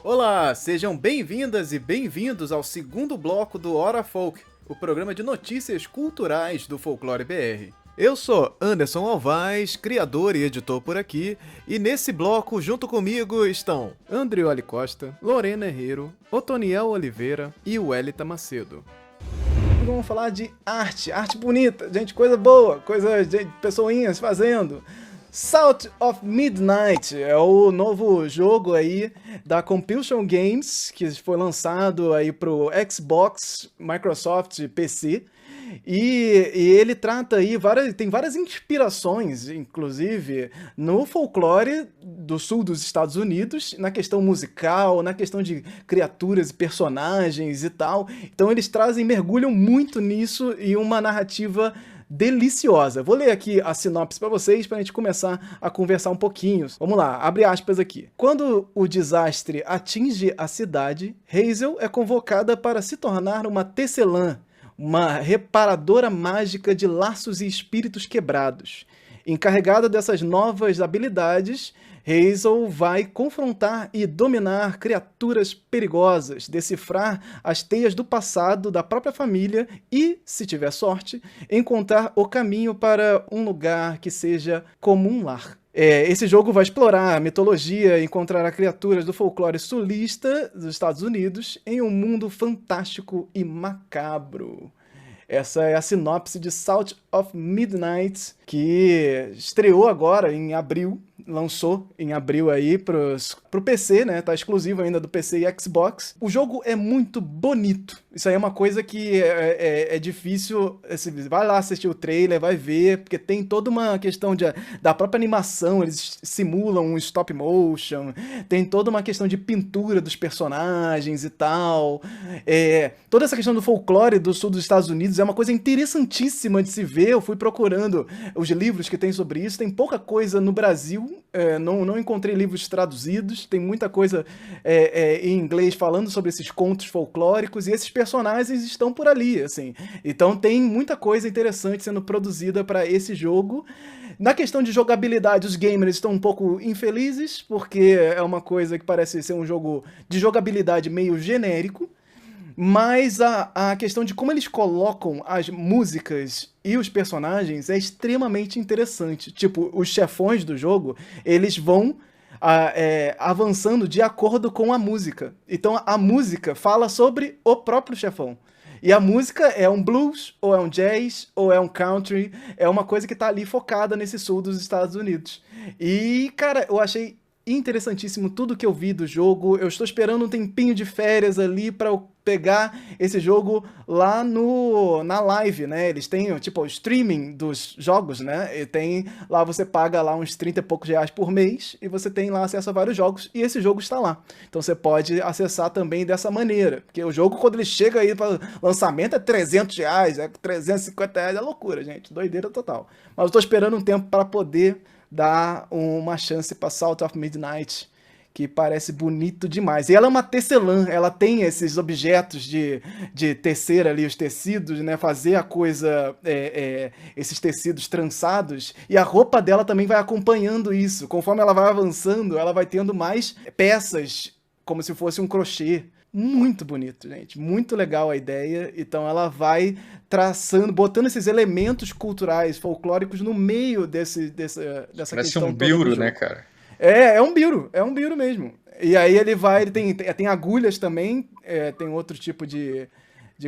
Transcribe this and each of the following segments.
Olá, sejam bem-vindas e bem-vindos ao segundo bloco do Hora Folk, o programa de notícias culturais do Folclore BR. Eu sou Anderson Alvaz, criador e editor por aqui, e nesse bloco, junto comigo, estão Andrioli Costa, Lorena Herrero, Otoniel Oliveira e Welita Macedo. Vamos falar de arte bonita, gente, coisa boa, coisa de pessoinhas fazendo. Salt of Midnight é o novo jogo aí da Compulsion Games, que foi lançado aí pro Xbox, Microsoft e PC. E ele trata aí tem várias inspirações, inclusive, no folclore do sul dos Estados Unidos, na questão musical, na questão de criaturas e personagens e tal. Então eles mergulham muito nisso e uma narrativa deliciosa. Vou ler aqui a sinopse para vocês pra gente começar a conversar um pouquinho. Vamos lá, abre aspas aqui. Quando o desastre atinge a cidade, Hazel é convocada para se tornar uma tecelã, uma reparadora mágica de laços e espíritos quebrados. Encarregada dessas novas habilidades, Hazel vai confrontar e dominar criaturas perigosas, decifrar as teias do passado da própria família e, se tiver sorte, encontrar o caminho para um lugar que seja como um lar. Esse jogo vai explorar a mitologia e encontrar criaturas do folclore sulista dos Estados Unidos em um mundo fantástico e macabro. Essa é a sinopse de Salt of Midnight, que estreou agora em abril, lançou em abril aí pro PC, né? Tá exclusivo ainda do PC e Xbox. O jogo é muito bonito. Isso aí é uma coisa que é difícil. Vai lá assistir o trailer, vai ver, porque tem toda uma questão da própria animação, eles simulam um stop motion, tem toda uma questão de pintura dos personagens e tal. Toda essa questão do folclore do sul dos Estados Unidos é uma coisa interessantíssima de se ver. Eu fui procurando os livros que tem sobre isso, tem pouca coisa no Brasil, não encontrei livros traduzidos, tem muita coisa em inglês falando sobre esses contos folclóricos, e esses personagens estão por ali, assim. Então tem muita coisa interessante sendo produzida para esse jogo. Na questão de jogabilidade, os gamers estão um pouco infelizes, porque é uma coisa que parece ser um jogo de jogabilidade meio genérico. Mas a questão de como eles colocam as músicas e os personagens é extremamente interessante. Tipo, os chefões do jogo, eles vão avançando de acordo com a música. Então a música fala sobre o próprio chefão. E a música é um blues, ou é um jazz, ou é um country. É uma coisa que tá ali focada nesse sul dos Estados Unidos. E, cara, eu achei interessantíssimo tudo que eu vi do jogo. Eu estou esperando um tempinho de férias ali para eu pegar esse jogo lá na live, né? Eles têm, tipo, o streaming dos jogos, né? E tem lá, você paga lá uns 30 e poucos reais por mês e você tem lá acesso a vários jogos e esse jogo está lá. Então você pode acessar também dessa maneira, porque o jogo, quando ele chega aí para lançamento, é 300 reais, é 350 reais, é loucura, gente, doideira total. Mas eu tô esperando um tempo para poder dar uma chance para Salt of Midnight, que parece bonito demais. E ela é uma tecelã, ela tem esses objetos de tecer ali os tecidos, né? Fazer a coisa, esses tecidos trançados, e a roupa dela também vai acompanhando isso. Conforme ela vai avançando, ela vai tendo mais peças, como se fosse um crochê. Muito bonito, gente. Muito legal a ideia. Então ela vai traçando, botando esses elementos culturais, folclóricos no meio dessa Parece questão um toda do biuro, né, jogo. cara? É um biro mesmo. E aí ele tem agulhas também, tem outro tipo de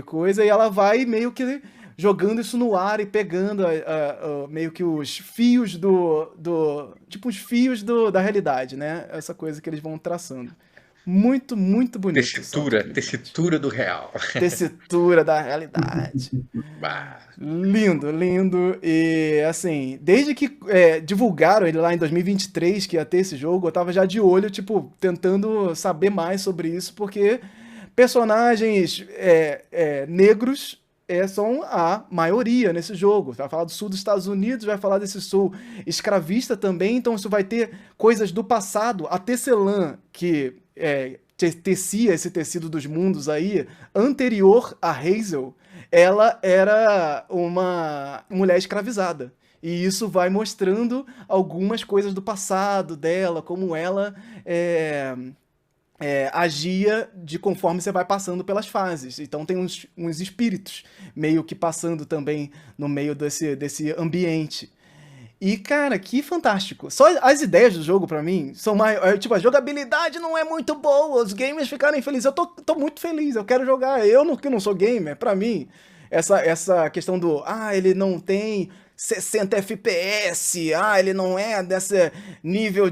coisa, e ela vai meio que jogando isso no ar e pegando meio que os fios tipo os fios da realidade, né? Essa coisa que eles vão traçando. Muito, muito bonito, Salt Tessitura, of Midnight. tessitura do real. Tessitura da realidade. Bah. Lindo, lindo. E assim, desde que divulgaram ele lá em 2023 que ia ter esse jogo, eu tava já de olho, tipo, tentando saber mais sobre isso, porque personagens negros são a maioria nesse jogo. Vai falar do sul dos Estados Unidos, vai falar desse sul escravista também, então isso vai ter coisas do passado. A tecelã, que tecia esse tecido dos mundos aí, anterior a Hazel, ela era uma mulher escravizada. E isso vai mostrando algumas coisas do passado dela, como ela agia de conforme você vai passando pelas fases. Então tem uns espíritos meio que passando também no meio desse ambiente. E, cara, que fantástico. Só as ideias do jogo, pra mim, são mais. Tipo, a jogabilidade não é muito boa, os gamers ficarem felizes. Eu tô muito feliz, eu quero jogar. Que não sou gamer, pra mim, essa questão do. Ah, ele não tem 60 FPS. Ah, ele não é desse nível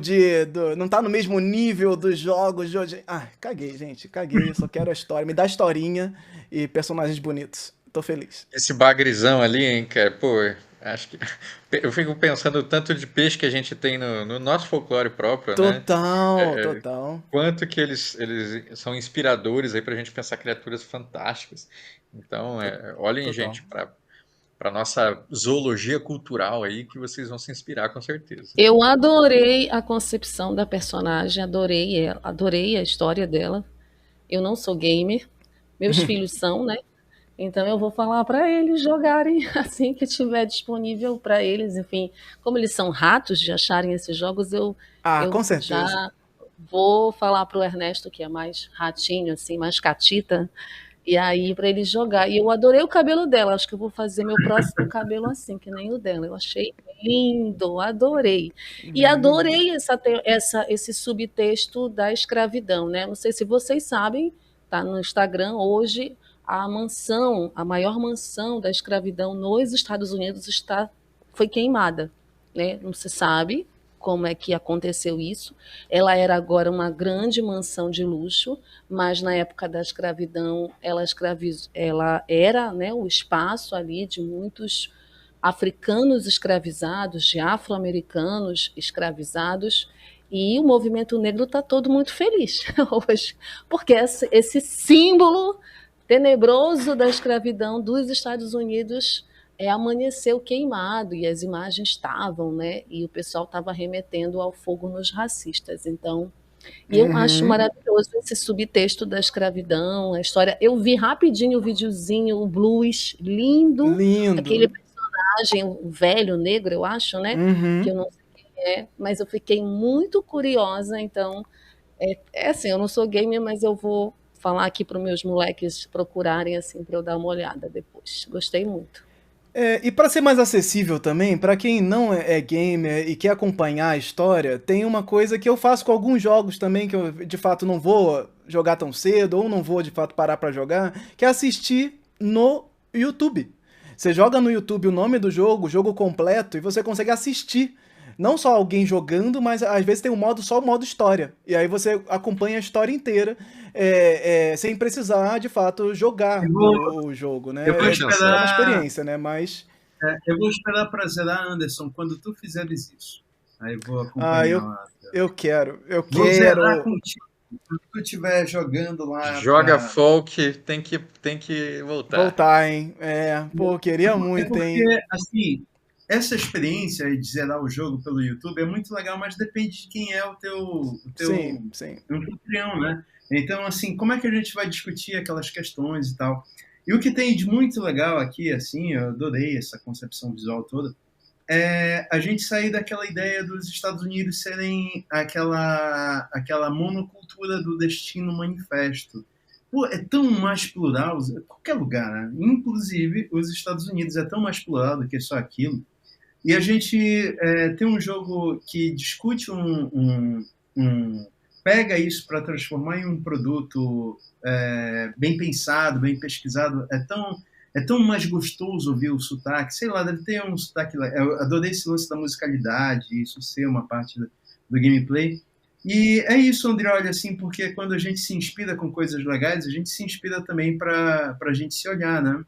não tá no mesmo nível dos jogos de hoje. Ah, caguei, gente, caguei. Eu só quero a história. Me dá historinha e personagens bonitos. Tô feliz. Esse bagrizão ali, hein, cara, pô, acho que. Eu fico pensando o tanto de peixe que a gente tem no nosso folclore próprio, né? Total, É, total. quanto que eles são inspiradores aí pra gente pensar criaturas fantásticas. Então, olhem, Total. gente, para nossa zoologia cultural aí, que vocês vão se inspirar com certeza. Eu adorei a concepção da personagem, adorei ela, adorei a história dela. Eu não sou gamer, meus filhos são, né? Então eu vou falar para eles jogarem assim que tiver disponível para eles. Enfim, como eles são ratos de acharem esses jogos, Ah, eu com certeza. já vou falar para o Ernesto, que é mais ratinho, assim, mais catita, e aí para ele jogar. E eu adorei o cabelo dela. Acho que eu vou fazer meu próximo cabelo assim, que nem o dela. Eu achei lindo, adorei. E Lindo. adorei esse subtexto da escravidão, né? Não sei se vocês sabem, tá no Instagram hoje a mansão, a maior mansão da escravidão nos Estados Unidos foi queimada, né? Não se sabe como é que aconteceu isso. Ela era agora uma grande mansão de luxo, mas na época da escravidão ela era, né, o espaço ali de muitos africanos escravizados, de afro-americanos escravizados, e o movimento negro está todo muito feliz hoje, porque esse símbolo tenebroso da escravidão dos Estados Unidos amanheceu queimado e as imagens estavam, né? E o pessoal estava remetendo ao fogo nos racistas. Então, e eu acho Uhum. maravilhoso esse subtexto da escravidão, a história. Eu vi rapidinho o videozinho, o blues, lindo, aquele Lindo. personagem, o velho negro, eu acho, né? Que Uhum. eu não sei quem é, mas eu fiquei muito curiosa. Então, assim, eu não sou gamer, mas eu vou falar aqui para os meus moleques procurarem assim para eu dar uma olhada depois. Gostei muito. E para ser mais acessível também, para quem não é gamer e quer acompanhar a história, tem uma coisa que eu faço com alguns jogos também, que eu de fato não vou jogar tão cedo, ou não vou de fato parar para jogar, que é assistir no YouTube. Você joga no YouTube o nome do jogo, o jogo completo, e você consegue assistir. Não só alguém jogando, mas às vezes tem só o modo história. E aí você acompanha a história inteira, sem precisar, de fato, jogar Eu vou, o jogo, né? eu vou É uma esperar, experiência, né? Mas eu vou esperar para zerar, Anderson, quando tu fizeres isso. Aí eu vou Ah, acompanhar lá. eu Vou zerar quero contigo. Quando tu estiver jogando lá Joga para. folk, tem que voltar. voltar, hein? Pô, queria É muito, porque, hein? assim, essa experiência de zerar o jogo pelo YouTube é muito legal, mas depende de quem é o teu Sim, sim. anfitrião, né? Então, assim, como é que a gente vai discutir aquelas questões e tal? E o que tem de muito legal aqui, assim, eu adorei essa concepção visual toda, é a gente sair daquela ideia dos Estados Unidos serem aquela monocultura do destino manifesto. Pô, é tão mais plural, qualquer lugar, né? Inclusive os Estados Unidos é tão mais plural do que só aquilo. E a gente tem um jogo que discute pega isso para transformar em um produto bem pensado, bem pesquisado. É tão mais gostoso ouvir o sotaque. Sei lá, deve ter um sotaque. Eu adorei esse lance da musicalidade, isso ser uma parte do gameplay. E é isso, André, olha, assim, porque quando a gente se inspira com coisas legais, a gente se inspira também para a gente se olhar, né?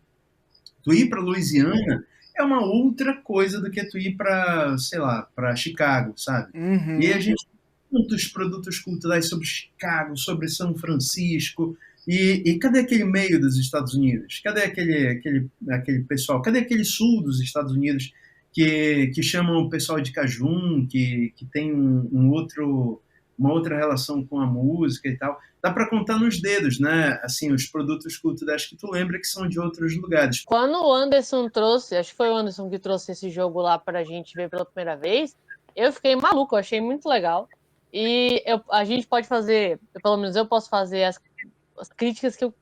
Tu ir para Louisiana é uma outra coisa do que tu ir para, sei lá, para Chicago, sabe? E aí a Uhum. gente tem muitos produtos culturais sobre Chicago, sobre São Francisco, e cadê aquele meio dos Estados Unidos? Cadê aquele pessoal? Cadê aquele sul dos Estados Unidos que chamam o pessoal de cajun, que tem uma outra relação com a música e tal? Dá para contar nos dedos, né? Assim, os produtos culturais que tu lembra que são de outros lugares. Quando o Anderson trouxe, acho que foi o Anderson que trouxe esse jogo lá pra gente ver pela primeira vez, eu fiquei maluco, eu achei muito legal. E a gente pode fazer, pelo menos eu posso fazer as críticas que eu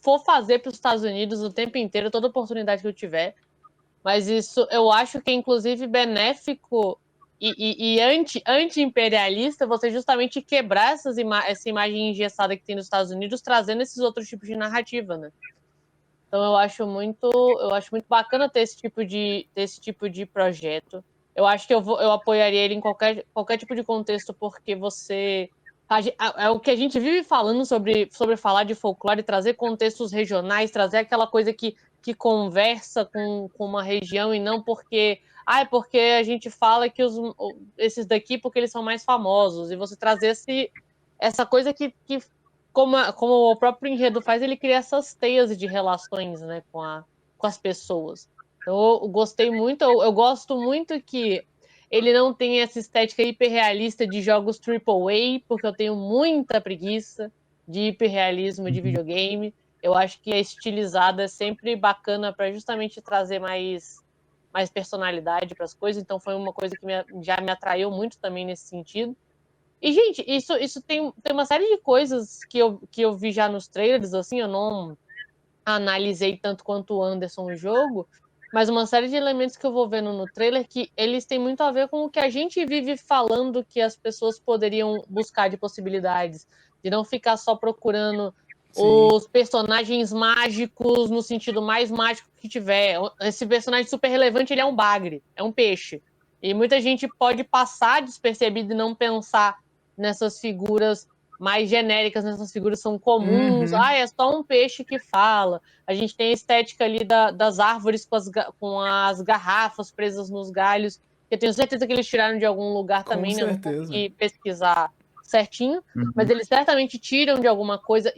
for fazer para os Estados Unidos o tempo inteiro, toda oportunidade que eu tiver. Mas isso eu acho que é inclusive benéfico e anti-imperialista você justamente quebrar essa imagem engessada que tem nos Estados Unidos, trazendo esses outros tipos de narrativa, né? Então eu acho muito bacana ter esse tipo de projeto. Eu acho que eu apoiaria ele em qualquer tipo de contexto, porque é o que a gente vive falando sobre falar de folclore, trazer contextos regionais, trazer aquela coisa que conversa com uma região e não é porque a gente fala que esses daqui porque eles são mais famosos, e você trazer essa coisa que como o próprio enredo faz, ele cria essas teias de relações, né, com as pessoas. Então, eu gostei muito, eu gosto muito que ele não tem essa estética hiperrealista de jogos AAA, porque eu tenho muita preguiça de hiperrealismo de videogame. Eu acho que a estilizada é sempre bacana para justamente trazer mais personalidade para as coisas, então foi uma coisa que já me atraiu muito também nesse sentido. E, gente, isso tem uma série de coisas que eu vi já nos trailers, assim, eu não analisei tanto quanto o Anderson o jogo, mas uma série de elementos que eu vou vendo no trailer que eles têm muito a ver com o que a gente vive falando que as pessoas poderiam buscar de possibilidades, de não ficar só procurando Sim. os personagens mágicos no sentido mais mágico que tiver. Esse personagem super relevante, ele é um bagre, é um peixe. E muita gente pode passar despercebido e não pensar nessas figuras mais genéricas, nessas figuras são comuns. Uhum. É só um peixe que fala. A gente tem a estética ali das árvores com as garrafas presas nos galhos. Eu tenho certeza que eles tiraram de algum lugar Com também, né? Eu não certeza. consegui pesquisar certinho, mas Uhum. eles certamente tiram de alguma coisa.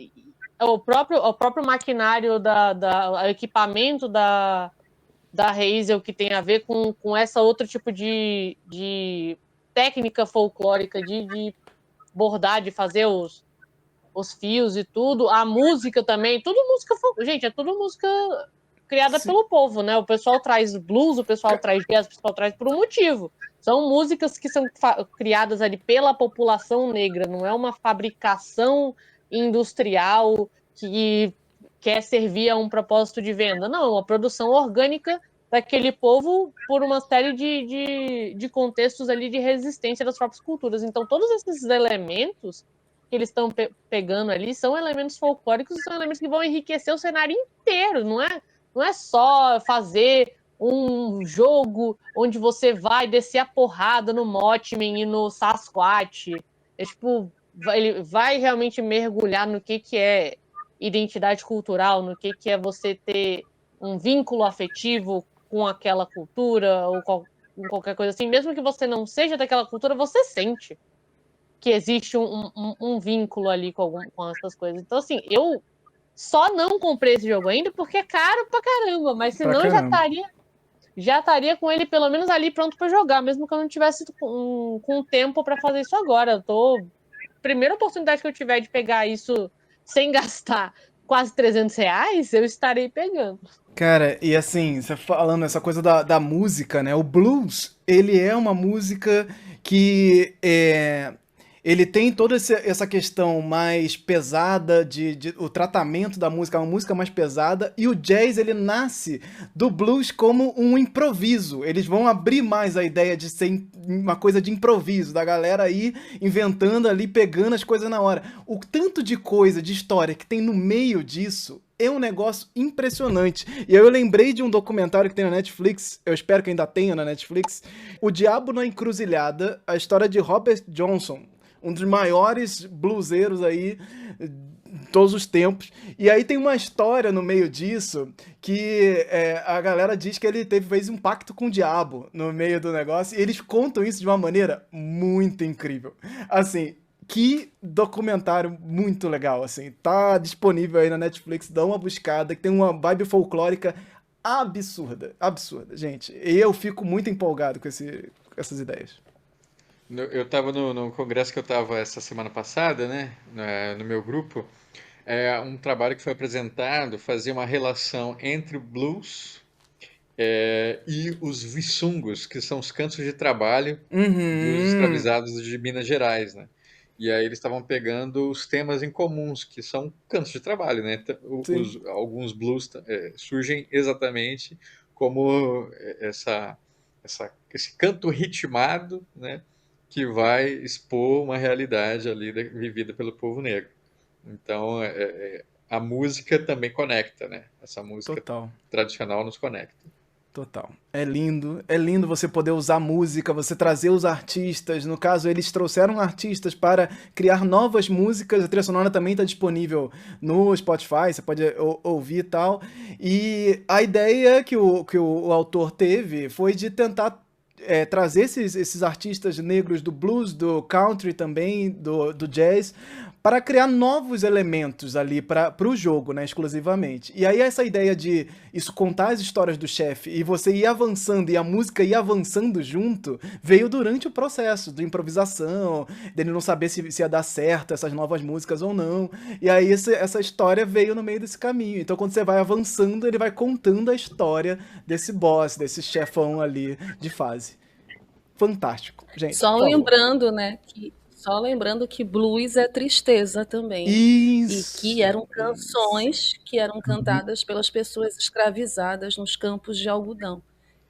O próprio maquinário o equipamento da Hazel que tem a ver com essa outro tipo de técnica folclórica de bordar, de fazer os fios e tudo. A música também, tudo música. Gente, é tudo música criada Sim. pelo povo, né? O pessoal traz blues, o pessoal Ca- traz jazz, o pessoal traz por um motivo. São músicas que são criadas ali pela população negra, não é uma fabricação industrial que quer servir a um propósito de venda. Não, é uma produção orgânica daquele povo por uma série de contextos ali de resistência das próprias culturas. Então, todos esses elementos que eles estão pegando ali são elementos folclóricos e são elementos que vão enriquecer o cenário inteiro, não é só fazer um jogo onde você vai descer a porrada no Mothman e no Sasquatch. É tipo, ele vai realmente mergulhar no que é identidade cultural, no que é você ter um vínculo afetivo com aquela cultura ou com qualquer coisa assim. Mesmo que você não seja daquela cultura, você sente que existe um vínculo ali com essas coisas. Então, assim, eu só não comprei esse jogo ainda porque é caro pra caramba, mas Pra senão caramba. já estaria com ele pelo menos ali pronto para jogar, mesmo que eu não tivesse com tempo para fazer isso agora. Primeira oportunidade que eu tiver de pegar isso sem gastar quase R$ 300, eu estarei pegando. Cara, e assim, você falando essa coisa da música, né? O blues, ele é uma música que ele tem toda essa questão mais pesada o tratamento da música, é uma música mais pesada, e o jazz, ele nasce do blues como um improviso. Eles vão abrir mais a ideia de ser uma coisa de improviso, da galera aí inventando ali, pegando as coisas na hora. O tanto de coisa, de história que tem no meio disso é um negócio impressionante. E aí eu lembrei de um documentário que tem na Netflix, eu espero que ainda tenha na Netflix, O Diabo na Encruzilhada, a história de Robert Johnson, um dos maiores bluseiros aí de todos os tempos. E aí tem uma história no meio disso que a galera diz que ele fez um pacto com o diabo no meio do negócio, e eles contam isso de uma maneira muito incrível. Assim, que documentário muito legal, assim. Tá disponível aí na Netflix, dá uma buscada, que tem uma vibe folclórica absurda, absurda, gente. E eu fico muito empolgado com com essas ideias. Eu estava no congresso que eu estava essa semana passada, né, no meu grupo, um trabalho que foi apresentado fazia uma relação entre o blues e os viçungos, que são os cantos de trabalho dos Uhum. escravizados de Minas Gerais, né? E aí eles estavam pegando os temas em comuns, que são cantos de trabalho, né? Sim. Alguns blues surgem exatamente como esse canto ritmado, né? Que vai expor uma realidade ali vivida pelo povo negro. Então, a música também conecta, né? Essa música Total. tradicional nos conecta. Total. É lindo você poder usar música, você trazer os artistas. No caso, eles trouxeram artistas para criar novas músicas. A trilha sonora também está disponível no Spotify, você pode ouvir e tal. E a ideia que o autor teve foi de tentar trazer esses artistas negros do blues, do country também, do jazz, para criar novos elementos ali para o jogo, né, exclusivamente. E aí essa ideia de isso contar as histórias do chefe e você ir avançando e a música ir avançando junto, veio durante o processo de improvisação, dele não saber se ia dar certo essas novas músicas ou não. E aí essa história veio no meio desse caminho. Então quando você vai avançando, ele vai contando a história desse boss, desse chefão ali de fase. Fantástico. Gente, Só por favor. lembrando, né, só lembrando que blues é tristeza também. E que Isso. eram Isso. canções que eram cantadas pelas pessoas escravizadas nos campos de algodão.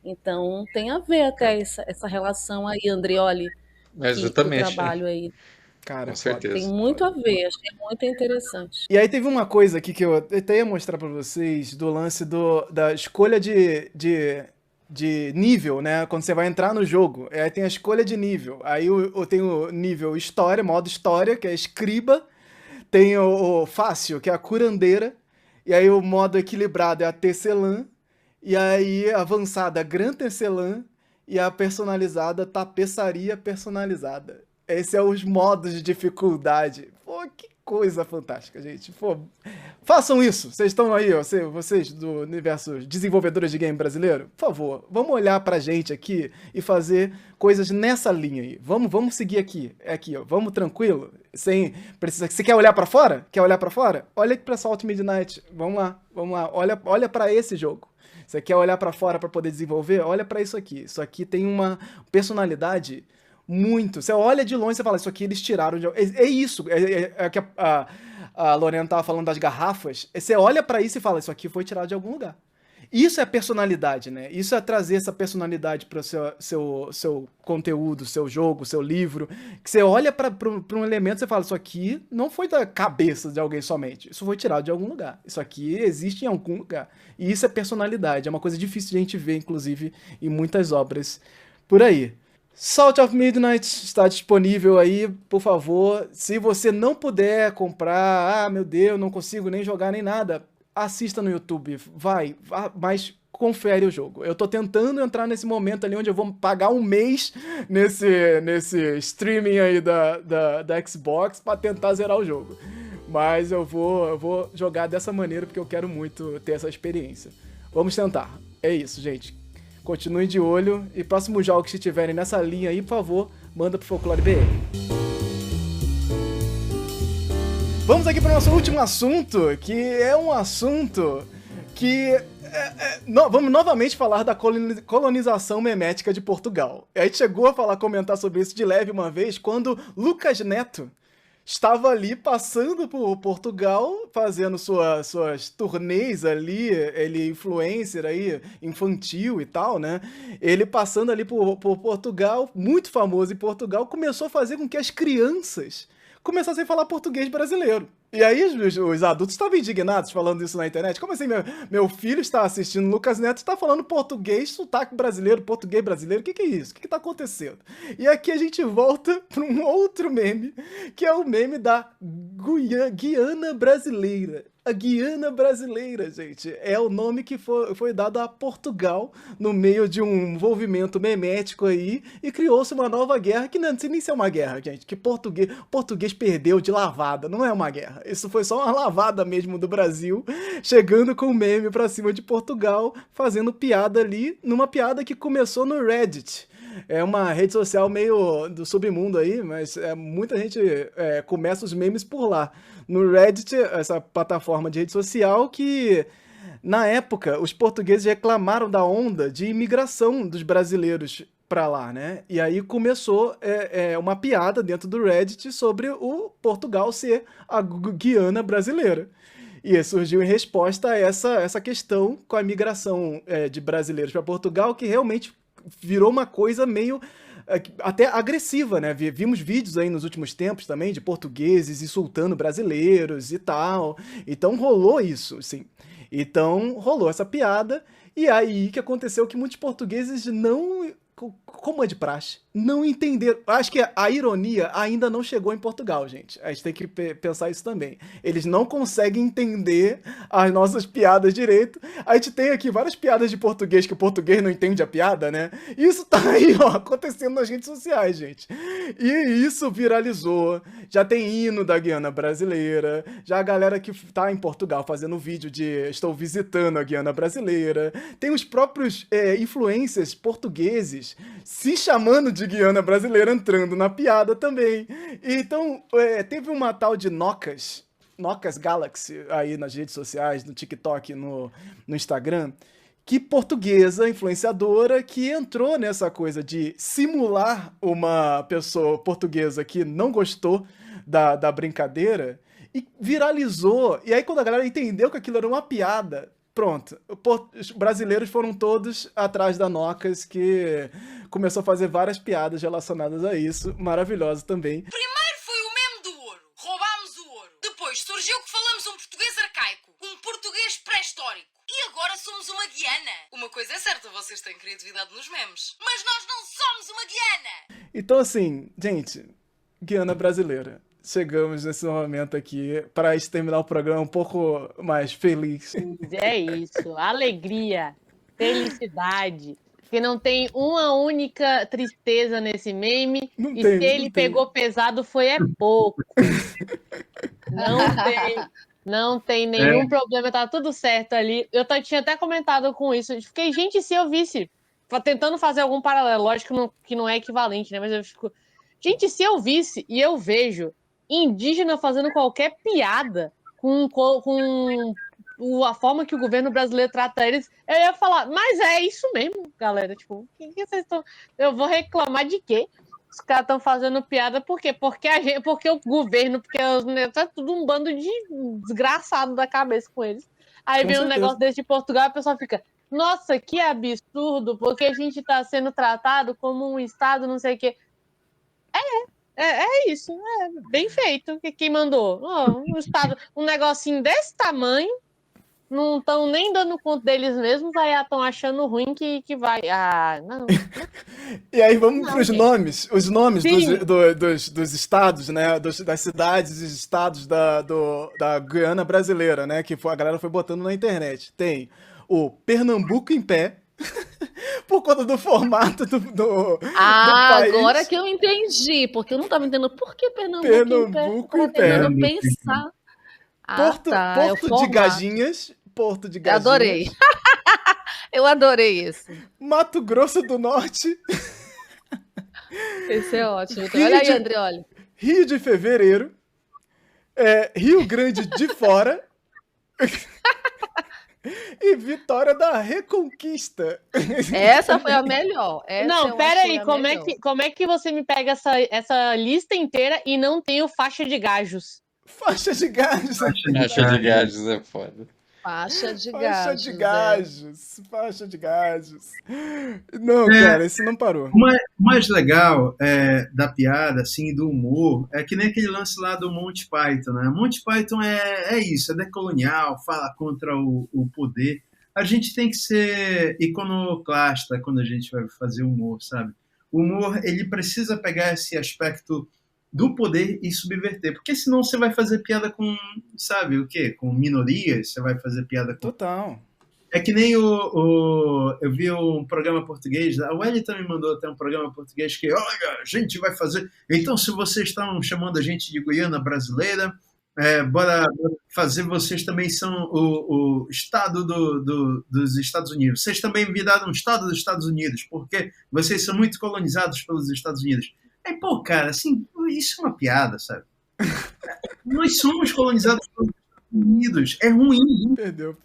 Então tem a ver até essa relação aí, Andreoli, que o Exatamente, trabalho aí Cara, com foda. tem certeza. muito a ver, achei muito interessante. E aí teve uma coisa aqui que eu até ia mostrar pra vocês do lance da escolha de nível, né? Quando você vai entrar no jogo, aí tem a escolha de nível. Aí eu tenho o nível história, modo história, que é escriba. Tem o fácil, que é a curandeira. E aí o modo equilibrado é a tecelã. E aí avançada, Gran Tecelã. E a personalizada, tapeçaria personalizada. Esses são os modos de dificuldade. Pô, que coisa fantástica, gente. Pô, façam isso. Vocês estão aí, ó, vocês do universo desenvolvedores de game brasileiro. Por favor, vamos olhar pra gente aqui e fazer coisas nessa linha aí. Vamos seguir aqui. É aqui, ó. Vamos tranquilo. Sem precisar. Você quer olhar pra fora? Quer olhar pra fora? Olha aqui pra Salt Midnight. Vamos lá, vamos lá. Olha para esse jogo. Você quer olhar pra fora pra poder desenvolver? Olha pra isso aqui. Isso aqui tem uma personalidade muito. Você olha de longe e você fala, isso aqui eles tiraram de. É isso. É que a Lorena tava falando das garrafas. Você olha pra isso e fala, isso aqui foi tirado de algum lugar. Isso é personalidade, né? Isso é trazer essa personalidade para o seu conteúdo, seu jogo, seu livro. Que você olha para um elemento e você fala, isso aqui não foi da cabeça de alguém somente. Isso foi tirado de algum lugar. Isso aqui existe em algum lugar. E isso é personalidade. É uma coisa difícil de a gente ver, inclusive, em muitas obras por aí. Salt of Midnight está disponível aí, por favor. Se você não puder comprar, meu Deus, não consigo nem jogar nem nada, assista no YouTube, mas confere o jogo. Eu tô tentando entrar nesse momento ali onde eu vou pagar um mês nesse streaming aí da Xbox para tentar zerar o jogo. Mas eu vou jogar dessa maneira porque eu quero muito ter essa experiência. Vamos tentar. É isso, gente. Continuem de olho e próximos jogos que estiverem nessa linha aí, por favor, manda pro Folclore BR. Vamos aqui para o nosso último assunto, que é um assunto que... vamos novamente falar da colonização memética de Portugal. A gente chegou a comentar sobre isso de leve uma vez, quando Lucas Neto estava ali passando por Portugal, fazendo suas turnês ali, ele influencer aí, infantil e tal, né? Ele passando ali por Portugal, muito famoso em Portugal, começou a fazer com que as crianças começassem a falar português brasileiro. E aí os adultos estavam indignados falando isso na internet. Como assim, meu filho está assistindo Lucas Neto e está falando português, sotaque brasileiro, português brasileiro? O que é isso? O que está acontecendo? E aqui a gente volta para um outro meme, que é o meme da Guiana Brasileira. A Guiana Brasileira, gente, é o nome que foi dado a Portugal no meio de um envolvimento memético aí e criou-se uma nova guerra que não sei nem se é uma guerra, gente, que português perdeu de lavada, não é uma guerra. Isso foi só uma lavada mesmo do Brasil, chegando com o meme pra cima de Portugal, fazendo piada ali, numa piada que começou no Reddit. É uma rede social meio do submundo aí, mas muita gente começa os memes por lá. No Reddit, essa plataforma de rede social que Na época, os portugueses reclamaram da onda de imigração dos brasileiros pra lá, né? E aí começou uma piada dentro do Reddit sobre o Portugal ser a Guiana brasileira. E surgiu em resposta a essa questão com a migração de brasileiros para Portugal, que realmente virou uma coisa meio até agressiva, né? Vimos vídeos aí nos últimos tempos também de portugueses insultando brasileiros e tal. Então rolou isso, sim. Então rolou essa piada. E aí que aconteceu que muitos portugueses não, como é de praxe, não entenderam. Acho que a ironia ainda não chegou em Portugal, gente. A gente tem que pensar isso também. Eles não conseguem entender as nossas piadas direito. A gente tem aqui várias piadas de português que o português não entende a piada, né? Isso tá aí, ó, acontecendo nas redes sociais, gente. E isso viralizou. Já tem hino da Guiana brasileira. Já a galera que tá em Portugal fazendo vídeo de estou visitando a Guiana brasileira. Tem os próprios influencers portugueses se chamando de Guiana brasileira, entrando na piada também. Então, teve uma tal de Nocas Galaxy aí nas redes sociais, no TikTok, no Instagram, que portuguesa, influenciadora, que entrou nessa coisa de simular uma pessoa portuguesa que não gostou da brincadeira e viralizou. E aí, quando a galera entendeu que aquilo era uma piada, pronto, os brasileiros foram todos atrás da Nocas, que começou a fazer várias piadas relacionadas a isso, maravilhosa também. Primeiro foi o meme do ouro, roubámos o ouro. Depois surgiu que falamos um português arcaico, um português pré-histórico. E agora somos uma Guiana. Uma coisa é certa, vocês têm criatividade nos memes, mas nós não somos uma Guiana. Então assim, gente, Guiana brasileira. Chegamos nesse momento aqui para terminar o programa um pouco mais feliz. É isso, alegria, felicidade. Porque não tem uma única tristeza nesse meme. Não e tem, se ele pegou pesado, foi pouco. Não tem nenhum problema, tá tudo certo ali. Eu tinha até comentado com isso. Eu fiquei, gente, se eu visse, tentando fazer algum paralelo, lógico que não é equivalente, né? Mas eu fico, gente, se eu visse e eu vejo indígena fazendo qualquer piada com a forma que o governo brasileiro trata eles, eu ia falar, mas é isso mesmo, galera. Tipo, que vocês estão. Eu vou reclamar de quê? Os caras estão fazendo piada por quê? Porque o governo, porque tá tudo um bando de desgraçado da cabeça com eles. Aí vem um negócio desse de Portugal e a pessoa fica, nossa, que absurdo, porque a gente tá sendo tratado como um estado, não sei o quê. É isso, bem feito. Quem mandou? Um estado, um negocinho desse tamanho, não estão nem dando conta deles mesmos, aí estão achando ruim que vai. Não. E aí vamos para os nomes dos estados, né? Das cidades e estados da Guiana brasileira, né? Que a galera foi botando na internet. Tem o Pernambuco em pé. Por conta do formato do país. Agora que eu entendi, porque eu não estava entendendo por que Pernambuco em pé. Tentando pensar. Porto de Galinhas. Porto de Galinhas. Adorei. Eu adorei isso. Mato Grosso do Norte. Esse é ótimo. Então, olha aí, André, olha. Rio de Fevereiro. Rio Grande de Fora. E Vitória da Reconquista. Essa foi a melhor. Não, peraí, como é que você me pega essa lista inteira e não tem o faixa de gajos? Faixa de gajos. Faixa de gajos é foda. Faixa de gajos. Não, cara, isso não parou. O mais legal da piada, assim, do humor, é que nem aquele lance lá do Monty Python, né? Monty Python é isso, é decolonial, fala contra o poder. A gente tem que ser iconoclasta quando a gente vai fazer humor, sabe? O humor, ele precisa pegar esse aspecto do poder e subverter, porque senão você vai fazer piada com, sabe o quê? Com minorias, você vai fazer piada com... Total. É que nem eu vi um programa português, a Wellington me mandou até um programa português que, olha, a gente vai fazer... Então, se vocês estão chamando a gente de Guiana brasileira, bora fazer, vocês também são o estado dos Estados Unidos. Vocês também viraram um estado dos Estados Unidos, porque vocês são muito colonizados pelos Estados Unidos. Aí, pô, cara, assim, isso é uma piada, sabe? Nós somos colonizados pelos Estados Unidos. É ruim. Perdeu.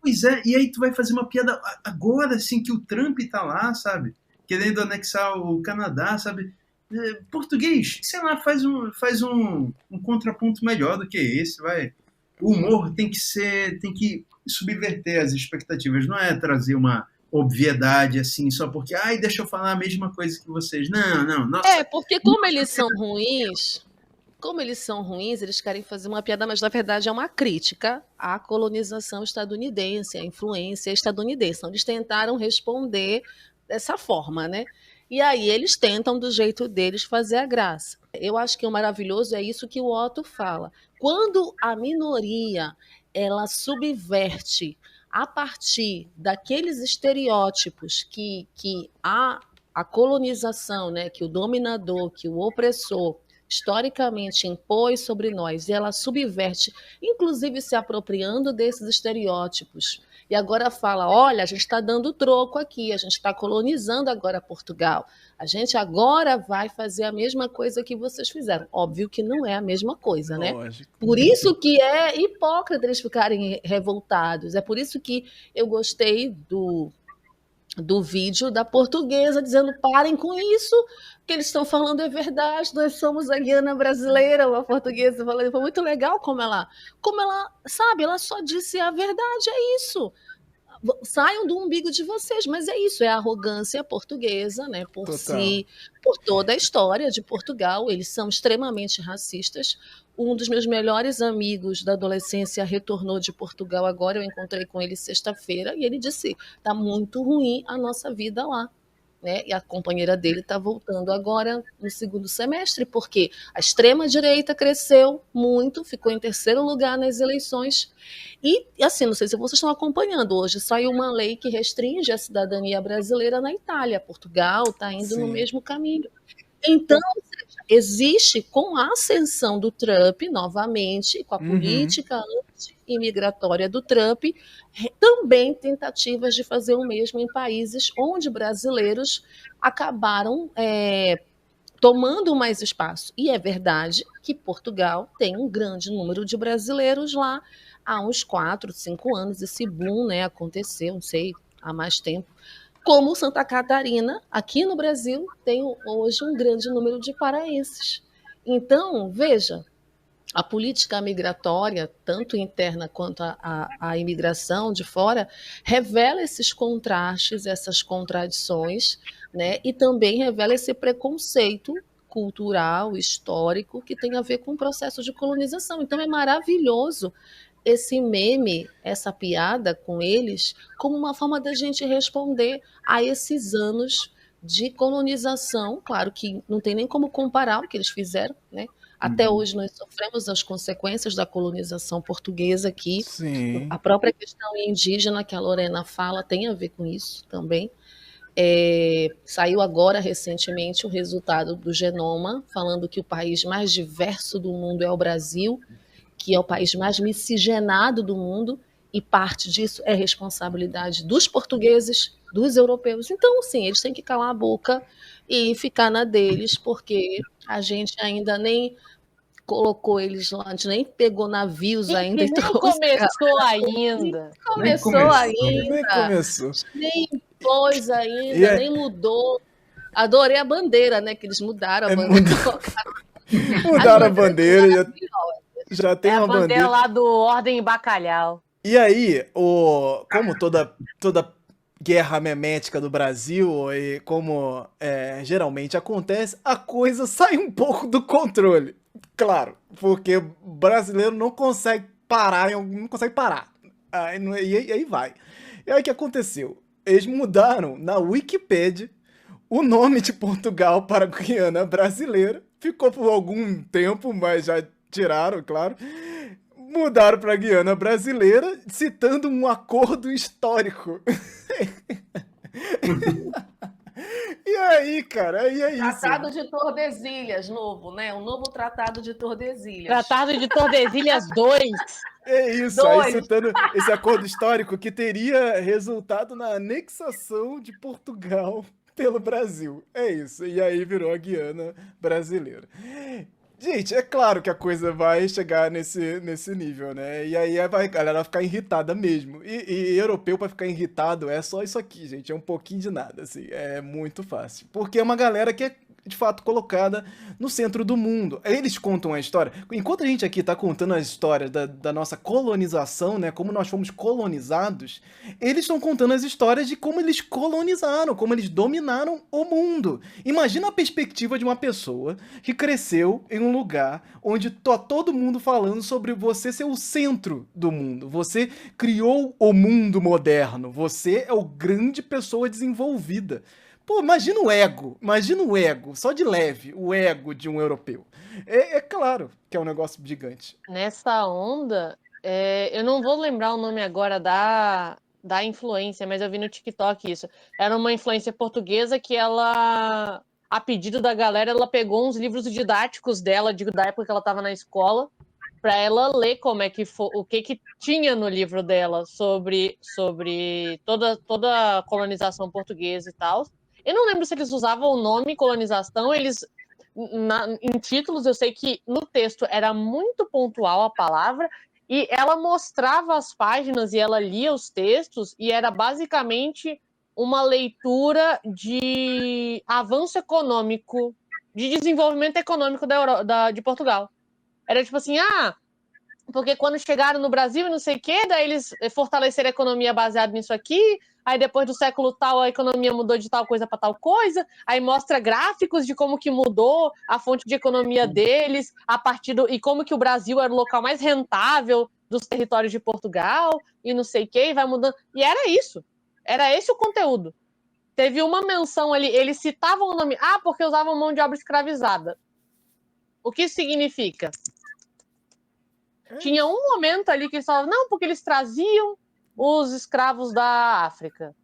Pois é. E aí tu vai fazer uma piada agora, assim, que o Trump tá lá, sabe? Querendo anexar o Canadá, sabe? Português, sei lá, faz um contraponto melhor do que esse, vai. O humor tem que subverter as expectativas, não é trazer uma obviedade assim, só porque, deixa eu falar a mesma coisa que vocês. Não, nossa. Porque como eles são ruins, eles querem fazer uma piada, mas na verdade é uma crítica à colonização estadunidense, à influência estadunidense. Então, eles tentaram responder dessa forma, né? E aí eles tentam, do jeito deles, fazer a graça. Eu acho que o maravilhoso é isso que o Otto fala. Quando a minoria ela subverte a partir daqueles estereótipos que a colonização, né, que o dominador, que o opressor historicamente impôs sobre nós, e ela subverte, inclusive se apropriando desses estereótipos, e agora fala, olha, a gente está dando troco aqui, a gente está colonizando agora Portugal, a gente agora vai fazer a mesma coisa que vocês fizeram. Óbvio que não é a mesma coisa, né? Lógico. Por isso que é hipócrita eles ficarem revoltados, é por isso que eu gostei do vídeo da Portuguesa dizendo parem com isso, o que eles estão falando é verdade, nós somos a Guiana brasileira, uma portuguesa falando, foi muito legal como ela, sabe, ela só disse a verdade, é isso, saiam do umbigo de vocês, mas é isso, é a arrogância portuguesa, né, por toda a história de Portugal, eles são extremamente racistas. Um dos meus melhores amigos da adolescência retornou de Portugal agora, eu encontrei com ele sexta-feira, e ele disse, tá muito ruim a nossa vida lá, né? E a companheira dele está voltando agora no segundo semestre, porque a extrema-direita cresceu muito, ficou em terceiro lugar nas eleições, e assim, não sei se vocês estão acompanhando, hoje saiu uma lei que restringe a cidadania brasileira na Itália, Portugal está indo no mesmo caminho. Então, existe, com a ascensão do Trump, novamente, com a política anti-imigratória do Trump, também tentativas de fazer o mesmo em países onde brasileiros acabaram tomando mais espaço. E é verdade que Portugal tem um grande número de brasileiros lá. Há uns 4, 5 anos esse boom, né, aconteceu, não sei, há mais tempo. Como Santa Catarina, aqui no Brasil, tem hoje um grande número de paraenses. Então, veja, a política migratória, tanto interna quanto a imigração de fora, revela esses contrastes, essas contradições, né? E também revela esse preconceito cultural, histórico, que tem a ver com o processo de colonização. Então, é maravilhoso esse meme, essa piada com eles, como uma forma da gente responder a esses anos de colonização. Claro que não tem nem como comparar o que eles fizeram, né? Até hoje nós sofremos as consequências da colonização portuguesa aqui. Sim. A própria questão indígena que a Lorena fala tem a ver com isso também. Saiu agora recentemente o resultado do Genoma, falando que o país mais diverso do mundo é o Brasil, que é o país mais miscigenado do mundo, e parte disso é responsabilidade dos portugueses, dos europeus. Então, sim, eles têm que calar a boca e ficar na deles, porque a gente ainda nem colocou eles lá, a gente nem pegou navios ainda. Nem começou ainda. Nem começou. Nem pôs ainda, nem mudou. Adorei a bandeira, né, que eles mudaram a bandeira. Mudaram a bandeira, já tem uma bandeira lá do Ordem e Bacalhau. E aí, como toda guerra memética do Brasil, e como geralmente acontece, a coisa sai um pouco do controle. Claro, porque o brasileiro não consegue parar. E aí vai. E aí o que aconteceu? Eles mudaram na Wikipédia o nome de Portugal para Guiana Brasileira. Ficou por algum tempo, mas já tiraram, claro. Mudaram para Guiana Brasileira, citando um acordo histórico. E aí, cara, aí é isso. Tratado de Tordesilhas, novo, né? Um novo Tratado de Tordesilhas. Tratado de Tordesilhas 2. É isso, aí citando esse acordo histórico que teria resultado na anexação de Portugal pelo Brasil. É isso, e aí virou a Guiana Brasileira. Gente, é claro que a coisa vai chegar nesse nível, né? E aí a galera vai ficar irritada mesmo. E europeu pra ficar irritado é só isso aqui, gente. É um pouquinho de nada, assim. É muito fácil. Porque é uma galera que é, de fato, colocada no centro do mundo. Eles contam a história. Enquanto a gente aqui tá contando a história da nossa colonização, né? Como nós fomos colonizados, eles estão contando as histórias de como eles colonizaram, como eles dominaram o mundo. Imagina a perspectiva de uma pessoa que cresceu em um lugar onde tá todo mundo falando sobre você ser o centro do mundo. Você criou o mundo moderno. Você é o grande pessoa desenvolvida. Pô, imagina o ego, só de leve, o ego de um europeu. É claro que é um negócio gigante. Nessa onda, eu não vou lembrar o nome agora da influência, mas eu vi no TikTok isso. Era uma influência portuguesa que ela, a pedido da galera, ela pegou uns livros didáticos dela, da época que ela estava na escola, para ela ler como é que o que tinha no livro dela sobre toda a colonização portuguesa e tal. Eu não lembro se eles usavam o nome colonização, em títulos eu sei que no texto era muito pontual a palavra, e ela mostrava as páginas e ela lia os textos, e era basicamente uma leitura de avanço econômico, de desenvolvimento econômico de Portugal. Era tipo assim, porque quando chegaram no Brasil e não sei o quê, daí eles fortaleceram a economia baseada nisso aqui, aí depois do século tal a economia mudou de tal coisa para tal coisa, aí mostra gráficos de como que mudou a fonte de economia deles, e como que o Brasil era o local mais rentável dos territórios de Portugal, e não sei o quê, e vai mudando. E era isso. Era esse o conteúdo. Teve uma menção ali, eles citavam o nome, porque usavam mão de obra escravizada. O que isso significa? Tinha um momento ali que eles falavam, não, porque eles traziam os escravos da África.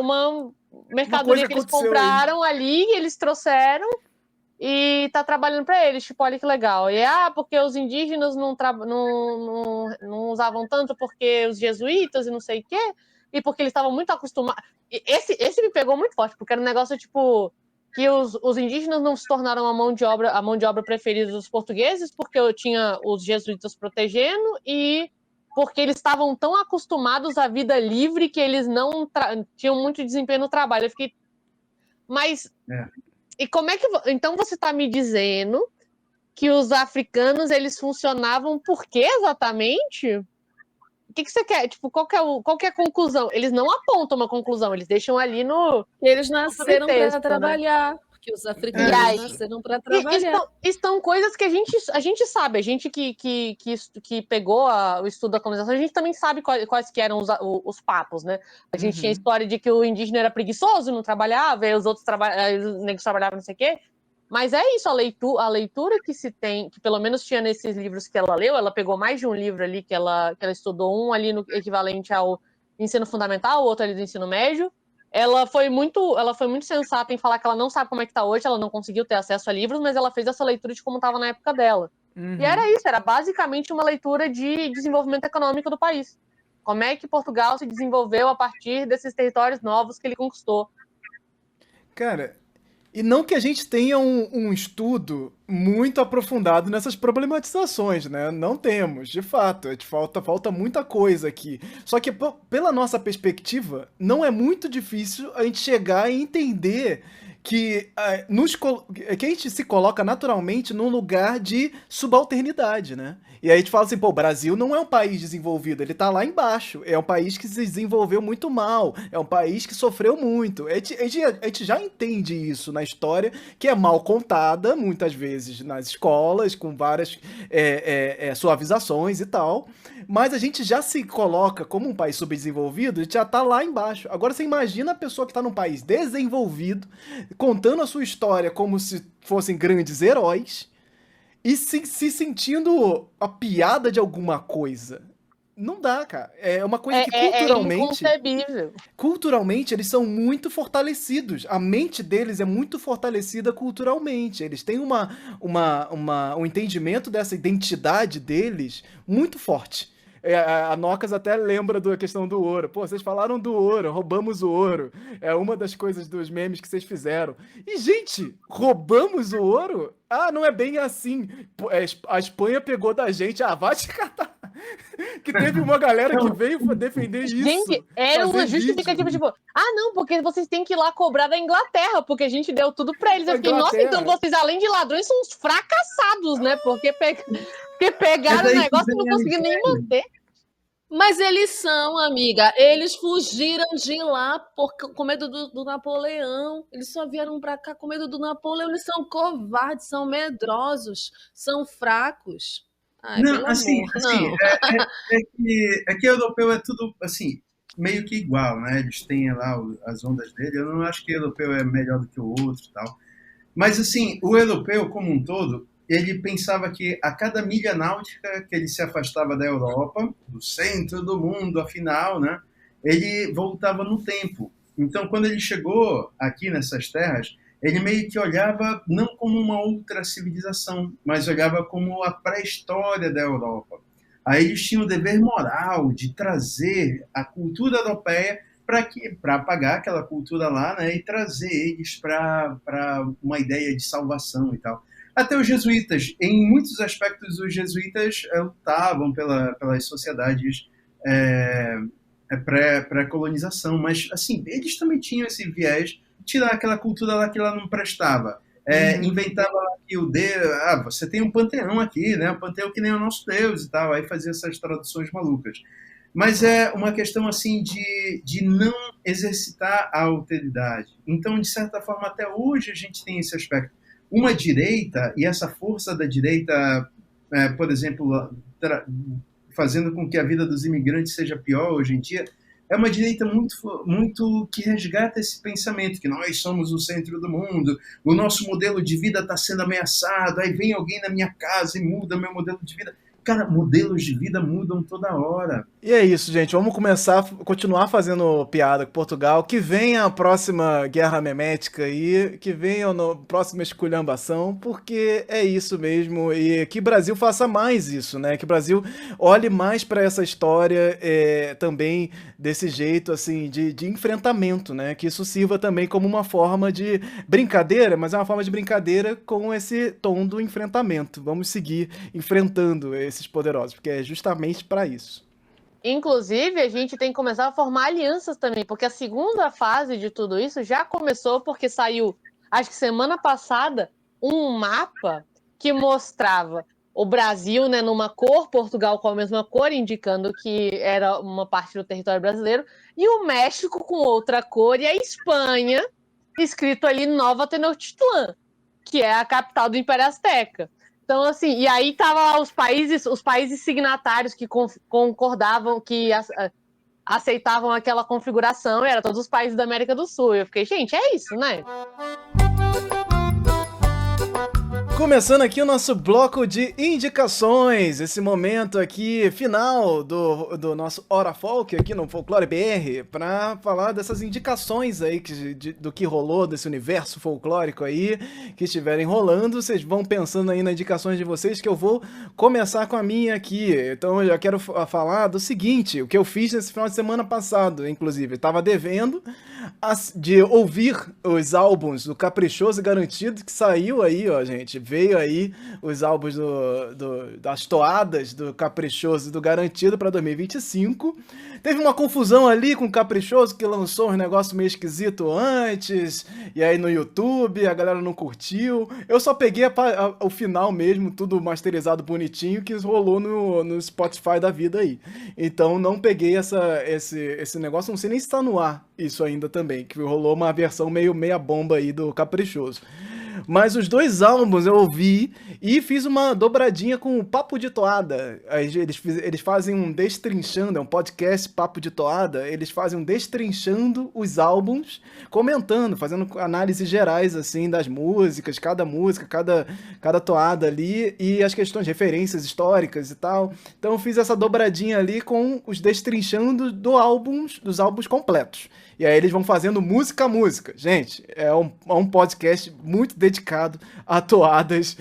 Uma mercadoria que eles compraram ali, eles trouxeram e tá trabalhando para eles. Tipo, olha que legal. E porque os indígenas não usavam tanto porque os jesuítas e não sei o quê, e porque eles estavam muito acostumados. Esse me pegou muito forte, porque era um negócio tipo que os indígenas não se tornaram a mão de obra preferida dos portugueses porque eu tinha os jesuítas protegendo e porque eles estavam tão acostumados à vida livre que eles não tinham muito desempenho no trabalho. Eu fiquei... Mas... E como é que... Então você está me dizendo que os africanos, eles funcionavam por quê exatamente? O que você quer? Tipo, qual que é a conclusão? Eles não apontam uma conclusão, eles deixam ali no... Eles nasceram para trabalhar, né? Porque os africanos nasceram para trabalhar. Estão coisas que a gente sabe, a gente que pegou o estudo da colonização, a gente também sabe quais que eram os papos, né? A gente tinha a história de que o indígena era preguiçoso, não trabalhava, e os outros os negros trabalhavam, não sei o quê. Mas é isso, a leitura que se tem, que pelo menos tinha nesses livros que ela leu, ela pegou mais de um livro ali que ela estudou, um ali no equivalente ao ensino fundamental, o outro ali do ensino médio. Ela foi muito sensata em falar que ela não sabe como é que tá hoje, ela não conseguiu ter acesso a livros, mas ela fez essa leitura de como estava na época dela. E era isso, era basicamente uma leitura de desenvolvimento econômico do país. Como é que Portugal se desenvolveu a partir desses territórios novos que ele conquistou. Cara... E não que a gente tenha um estudo muito aprofundado nessas problematizações, né? Não temos, de fato. Falta muita coisa aqui. Só que, pela nossa perspectiva, não é muito difícil a gente chegar e entender que a gente se coloca naturalmente num lugar de subalternidade, né? E aí a gente fala assim, o Brasil não é um país desenvolvido, ele tá lá embaixo. É um país que se desenvolveu muito mal, é um país que sofreu muito. A gente já entende isso na história, que é mal contada, muitas vezes, nas escolas, com várias suavizações e tal. Mas a gente já se coloca como um país subdesenvolvido, a gente já tá lá embaixo. Agora você imagina a pessoa que tá num país desenvolvido, contando a sua história como se fossem grandes heróis, e se sentindo a piada de alguma coisa. Não dá, cara. É uma coisa que culturalmente... É inconcebível. Culturalmente, eles são muito fortalecidos. A mente deles é muito fortalecida culturalmente. Eles têm um entendimento dessa identidade deles muito forte. A Nocas até lembra da questão do ouro. Pô, vocês falaram do ouro, roubamos o ouro. É uma das coisas dos memes que vocês fizeram. E, gente, roubamos o ouro? Ah, não é bem assim. Pô, a Espanha pegou da gente. Ah, vai te catar. Que teve uma galera que veio defender isso. Gente, era uma fazer justificativa, vídeo. tipo, não, porque vocês têm que ir lá cobrar da Inglaterra, porque a gente deu tudo pra eles. Eu fiquei, nossa, então vocês, além de ladrões, são uns fracassados, né? Porque pegaram o negócio e não conseguiram nem manter. Mas eles são, amiga, eles fugiram de lá com medo do Napoleão. Eles só vieram pra cá com medo do Napoleão. Eles são covardes, são medrosos, são fracos. Ai, Não, pelo assim, amor, assim não. é que europeu é tudo, assim, meio que igual, né? Eles têm lá as ondas dele. Eu não acho que o europeu é melhor do que o outro e tal. Mas, assim, o europeu como um todo, ele pensava que a cada milha náutica que ele se afastava da Europa, do centro do mundo, afinal, né? Ele voltava no tempo. Então, quando ele chegou aqui nessas terras, ele meio que olhava não como uma outra civilização, mas olhava como a pré-história da Europa. Aí eles tinham o dever moral de trazer a cultura europeia para apagar aquela cultura lá, né, e trazer eles para uma ideia de salvação e tal. Até os jesuítas, em muitos aspectos, os jesuítas lutavam pelas sociedades pré-colonização, mas assim, eles também tinham esse viés tirar aquela cultura lá que lá não prestava. Inventava lá que o Deus... você tem um panteão aqui, né? Um panteão que nem o nosso Deus e tal. Aí fazia essas traduções malucas. Mas é uma questão, assim, de não exercitar a alteridade. Então, de certa forma, até hoje a gente tem esse aspecto. Uma direita, e essa força da direita, por exemplo, fazendo com que a vida dos imigrantes seja pior hoje em dia, é uma direita muito que resgata esse pensamento, que nós somos o centro do mundo, o nosso modelo de vida está sendo ameaçado, aí vem alguém na minha casa e muda meu modelo de vida. Cara, modelos de vida mudam toda hora. E é isso, gente. Vamos continuar fazendo piada com Portugal. Que venha a próxima guerra memética aí, que venha a próxima esculhambação, porque é isso mesmo. E que o Brasil faça mais isso, né? Que o Brasil olhe mais para essa história também desse jeito, assim, de enfrentamento, né? Que isso sirva também como uma forma de brincadeira, mas é uma forma de brincadeira com esse tom do enfrentamento. Vamos seguir enfrentando esses poderosos, porque é justamente para isso. Inclusive, a gente tem que começar a formar alianças também, porque a segunda fase de tudo isso já começou porque saiu, acho que semana passada, um mapa que mostrava o Brasil, né, numa cor, Portugal com a mesma cor, indicando que era uma parte do território brasileiro, e o México com outra cor, e a Espanha, escrito ali Nova Tenochtitlan, que é a capital do Império Azteca. Então, assim, e aí tava lá os países signatários que concordavam, que aceitavam aquela configuração, era todos os países da América do Sul. Eu fiquei, gente, é isso, né? Começando aqui o nosso bloco de indicações, esse momento aqui final do nosso Hora Folk aqui no Folclore BR, para falar dessas indicações aí do que rolou, desse universo folclórico aí, que estiverem rolando. Vocês vão pensando aí nas indicações de vocês, que eu vou começar com a minha aqui. Então eu já quero falar do seguinte, o que eu fiz nesse final de semana passado, inclusive, estava devendo de ouvir os álbuns do Caprichoso e Garantido, que saiu aí, ó, gente. Veio aí os álbuns das toadas do Caprichoso e do Garantido para 2025. Teve uma confusão ali com o Caprichoso, que lançou uns negócios meio esquisitos antes, e aí no YouTube a galera não curtiu. Eu só peguei o final mesmo, tudo masterizado bonitinho, que rolou no Spotify da vida aí. Então não peguei esse negócio, não sei nem se tá no ar isso ainda também, que rolou uma versão meio meia bomba aí do Caprichoso. Mas os dois álbuns eu ouvi e fiz uma dobradinha com o Papo de Toada. Eles fazem um destrinchando, é um podcast Papo de Toada. Eles fazem um destrinchando os álbuns, comentando, fazendo análises gerais assim das músicas, cada música, cada toada ali e as questões, referências históricas e tal. Então eu fiz essa dobradinha ali com os destrinchando dos álbuns completos. E aí eles vão fazendo música a música. Gente, é um podcast muito dedicado a toadas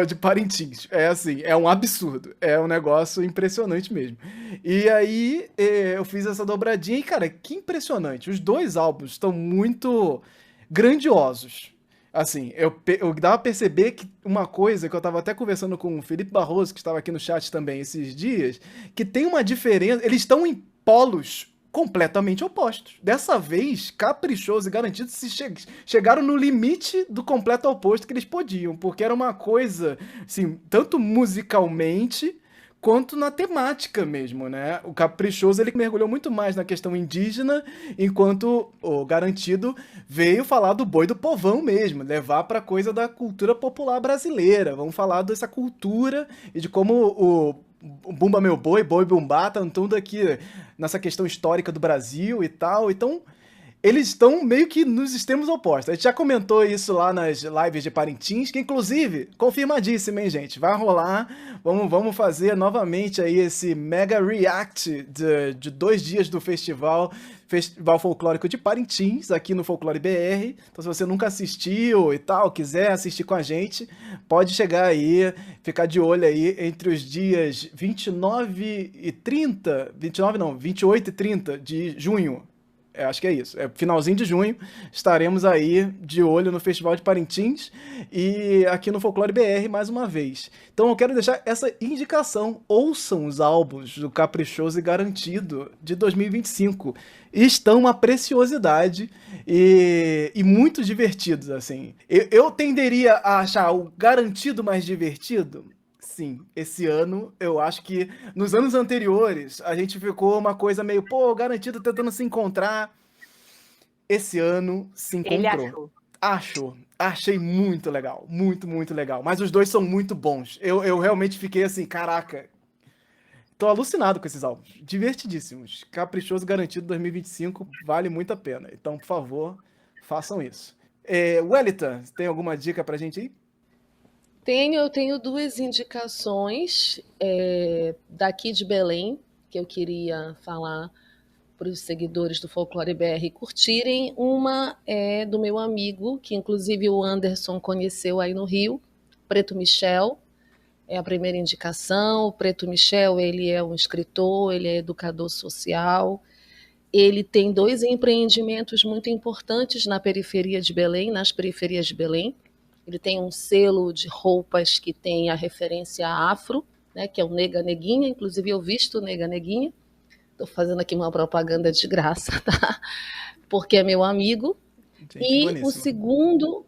de Parintins. É assim, é um absurdo. É um negócio impressionante mesmo. E aí eu fiz essa dobradinha e, cara, que impressionante. Os dois álbuns estão muito grandiosos. Assim, eu dava a perceber que uma coisa que eu tava até conversando com o Felipe Barroso, que estava aqui no chat também esses dias, que tem uma diferença, eles estão em polos completamente opostos. Dessa vez, Caprichoso e Garantido chegaram no limite do completo oposto que eles podiam, porque era uma coisa, assim, tanto musicalmente quanto na temática mesmo, né? O Caprichoso, ele mergulhou muito mais na questão indígena, enquanto o Garantido veio falar do boi do povão mesmo, levar pra coisa da cultura popular brasileira. Vamos falar dessa cultura e de como o Bumba Meu Boi, Boi Bumbá, estão tudo aqui nessa questão histórica do Brasil e tal. Então, eles estão meio que nos extremos opostos. A gente já comentou isso lá nas lives de Parintins, que inclusive, confirmadíssimo, hein, gente? Vai rolar. Vamos fazer novamente aí esse mega react de 2 dias do Festival Folclórico de Parintins, aqui no Folclore BR. Então, se você nunca assistiu e tal, quiser assistir com a gente, pode chegar aí, ficar de olho aí entre os dias 29 e 30, 29 não, 28 e 30 de junho. Acho que é isso. É finalzinho de junho. Estaremos aí de olho no Festival de Parintins e aqui no Folclore BR mais uma vez. Então eu quero deixar essa indicação. Ouçam os álbuns do Caprichoso e Garantido de 2025. Estão uma preciosidade e muito divertidos, assim. Eu tenderia a achar o Garantido mais divertido. Sim, esse ano, eu acho que nos anos anteriores, a gente ficou uma coisa meio, Garantido tentando se encontrar. Esse ano se encontrou. Ele Achei muito legal, muito, muito legal. Mas os dois são muito bons. Eu realmente fiquei assim, caraca, tô alucinado com esses álbuns. Divertidíssimos. Caprichoso Garantido 2025, vale muito a pena. Então, por favor, façam isso. Wellington, tem alguma dica pra gente aí? Eu tenho 2 indicações daqui de Belém, que eu queria falar para os seguidores do Folclore BR curtirem. Uma é do meu amigo, que inclusive o Anderson conheceu aí no Rio, Preto Michel. É a primeira indicação. O Preto Michel, ele é um escritor, ele é educador social. Ele tem 2 empreendimentos muito importantes na periferia de Belém, nas periferias de Belém. Ele tem um selo de roupas que tem a referência afro, né, que é o Nega Neguinha, inclusive eu visto Nega Neguinha. Estou fazendo aqui uma propaganda de graça, tá? Porque é meu amigo. Gente e boníssima. O segundo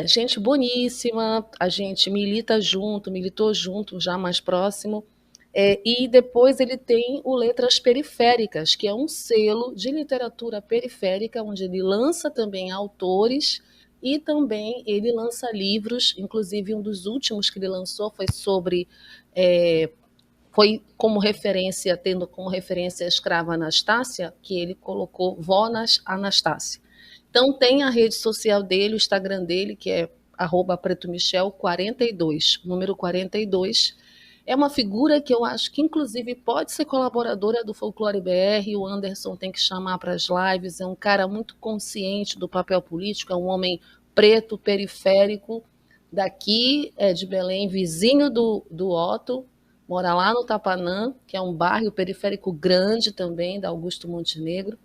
gente boníssima, a gente militou junto, já mais próximo. E depois ele tem o Letras Periféricas, que é um selo de literatura periférica, onde ele lança também autores e também ele lança livros. Inclusive, um dos últimos que ele lançou foi sobre... foi como referência, tendo como referência a escrava Anastácia, que ele colocou Vó Anastácia. Então tem a rede social dele, o Instagram dele, que é @pretomichel42, número 42. É uma figura que eu acho que, inclusive, pode ser colaboradora do Folclore BR. O Anderson tem que chamar para as lives. É um cara muito consciente do papel político, é um homem preto, periférico, daqui de Belém, vizinho do Otto, mora lá no Tapanã, que é um bairro periférico grande também, da Augusto Montenegro,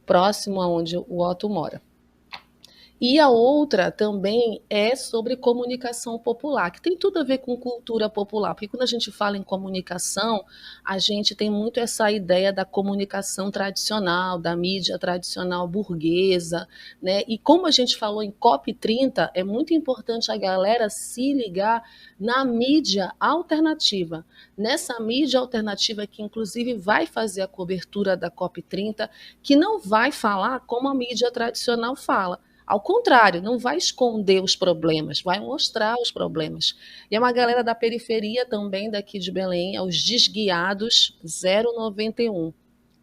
próximo aonde o Otto mora. E a outra também é sobre comunicação popular, que tem tudo a ver com cultura popular, porque quando a gente fala em comunicação, a gente tem muito essa ideia da comunicação tradicional, da mídia tradicional burguesa, né? E como a gente falou em COP30, é muito importante a galera se ligar na mídia alternativa. Nessa mídia alternativa que, inclusive, vai fazer a cobertura da COP30, que não vai falar como a mídia tradicional fala. Ao contrário, não vai esconder os problemas, vai mostrar os problemas. E é uma galera da periferia também, daqui de Belém, aos Desguiados 091.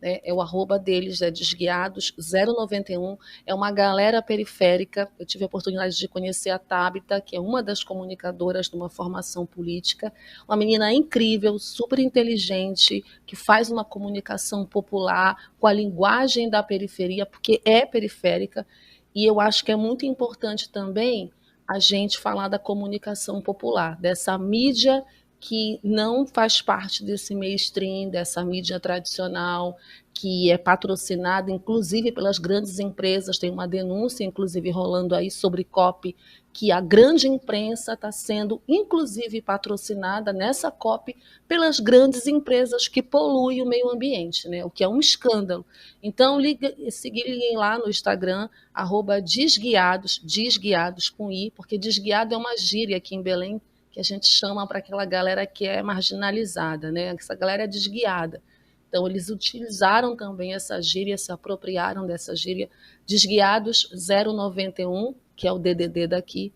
né? É o arroba deles, é Desguiados091. É uma galera periférica. Eu tive a oportunidade de conhecer a Tabita, que é uma das comunicadoras de uma formação política, uma menina incrível, super inteligente, que faz uma comunicação popular com a linguagem da periferia, porque é periférica, e eu acho que é muito importante também a gente falar da comunicação popular, dessa mídia que não faz parte desse mainstream, dessa mídia tradicional, que é patrocinada, inclusive, pelas grandes empresas. Tem uma denúncia, inclusive, rolando aí sobre COP, que a grande imprensa está sendo, inclusive, patrocinada nessa COP pelas grandes empresas que poluem o meio ambiente, né? O que é um escândalo. Então, seguirem lá no Instagram, @desguiados, desguiados com I, porque desguiado é uma gíria aqui em Belém, que a gente chama para aquela galera que é marginalizada, né? Essa galera é desguiada. Então, eles utilizaram também essa gíria, se apropriaram dessa gíria, Desguiados091, que é o DDD daqui,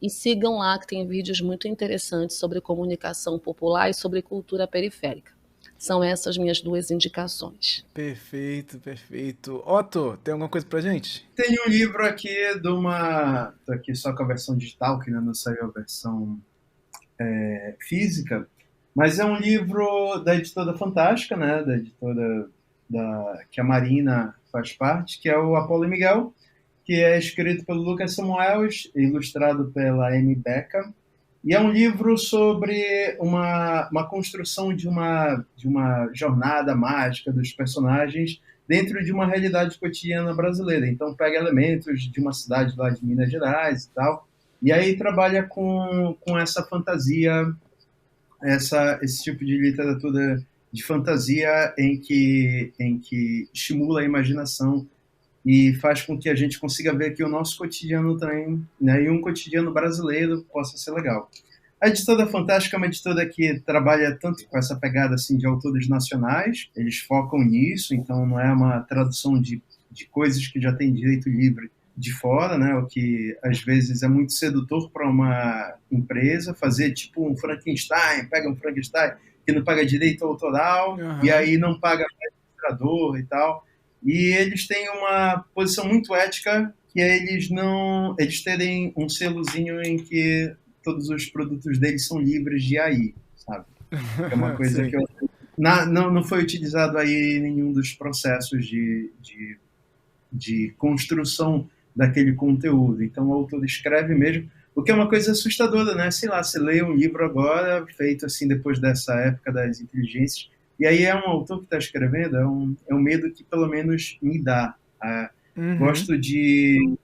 e sigam lá, que tem vídeos muito interessantes sobre comunicação popular e sobre cultura periférica. São essas minhas duas indicações. Perfeito, perfeito. Otto, tem alguma coisa pra gente? Tem um livro aqui de uma... Tô aqui só com a versão digital, que ainda não saiu a versão física, mas é um livro da editora Fantástica, né, da editora que a Marina faz parte, que é o Apolo e Miguel, que é escrito pelo Lucas Samuels, ilustrado pela Amy Becker, e é um livro sobre uma construção de uma jornada mágica dos personagens dentro de uma realidade cotidiana brasileira. Então pega elementos de uma cidade lá de Minas Gerais e tal, e aí trabalha com essa fantasia, esse tipo de literatura de fantasia em que estimula a imaginação e faz com que a gente consiga ver que o nosso cotidiano também, né, e um cotidiano brasileiro possa ser legal. A editora Fantástica é uma editora que trabalha tanto com essa pegada assim, de autores nacionais, eles focam nisso, então não é uma tradução de coisas que já têm direito livre de fora, né, o que às vezes é muito sedutor para uma empresa, fazer tipo um Frankenstein, pega um Frankenstein que não paga direito autoral, e aí não paga ilustrador e tal. E eles têm uma posição muito ética, que é eles terem um selozinho em que todos os produtos deles são livres de AI, sabe? É uma coisa que não foi utilizado aí em nenhum dos processos de construção daquele conteúdo. Então o autor escreve mesmo, o que é uma coisa assustadora, né? Sei lá, você lê um livro agora, feito assim depois dessa época das inteligências, e aí é um autor que está escrevendo, é um medo que pelo menos me dá. Gosto de